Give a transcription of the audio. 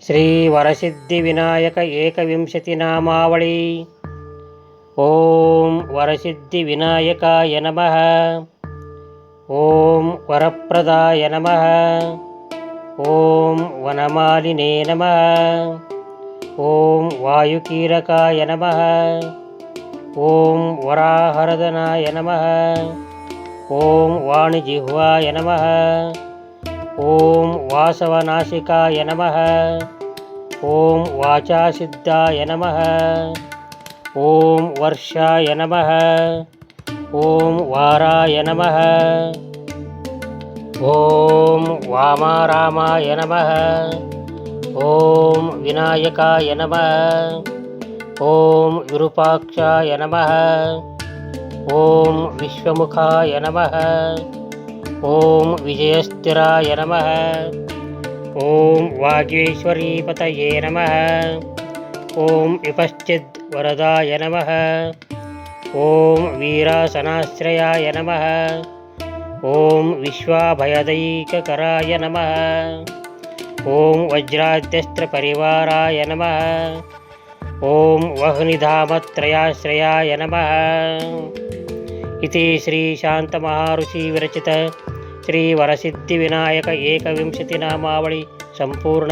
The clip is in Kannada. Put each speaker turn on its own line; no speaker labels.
ಶ್ರೀ ವರಸಿದ್ಧಿವಿನಾಯಕ ಏಕವಿಂಶತಿನಾಮಾವಳಿ. ಓಂ ವರಸಿದ್ಧಿವಿನಾಯಕಾಯ ನಮಃ. ಓಂ ವರಪ್ರದಾಯ ನಮಃ. ಓಂ ವನಮಾಲಿನೇ ನಮಃ. ಓಂ ವಾಯುಕೀರಕಾಯ ನಮಃ. ಓಂ ವರಾಹರದನಾಯ ನಮಃ. ಓಂ ವಾಣಿಜಿಹ್ವಾಯ ನಮಃ. ಓಂ ವಾಸವನಾಶಿಕಾಯ ನಮಃ. ಓಂ ವಾಚಾಸಿದ್ಧಾಯ ನಮಃ. ಓಂ ವರ್ಷಾಯ ನಮಃ. ಓಂ ವಾರಾಯ ನಮಃ. ಓಂ ವಾಮಾರಾಮಾಯ ನಮಃ. ಓಂ ವಿನಾಯಕಾಯ ನಮಃ. ಓಂ ವಿರೂಪಾಕ್ಷಾಯ ನಮಃ. ಓಂ ವಿಶ್ವಮುಖಾಯ ನಮಃ. ಓಂ ವಿಜಯಸ್ಥಿರಾಯ ನಮಃ. ಓಂ ವಾಗೇಶ್ವರೀಪತಯೇ ನಮಃ. ಓಂ ವಿಪಶ್ಚಿದ್ ವರದಾಯ ನಮಃ. ಓಂ ವೀರಾಸನಾಶ್ರಯಾಯ ನಮಃ. ಓಂ ವಿಶ್ವಾಭಯದೈಕಕರಾಯ ನಮಃ. ಓಂ ವಜ್ರಾದ್ಯಸ್ತ್ರಪರಿವಾರಾಯ ನಮಃ. ಓಂ ವಹ್ನಿಧಾಮತ್ರಯಾಶ್ರಯಾಯ ನಮಃ. ಇತಿ ಶ್ರೀ ಶಾಂತಮಹಾಋಷಿ ವಿರಚಿತ ಶ್ರೀ ವರಸಿದ್ಧಿವಿನಾಯಕ ಏಕವಿಂಶತಿನಾಮಾವಳಿ ಸಂಪೂರ್ಣ.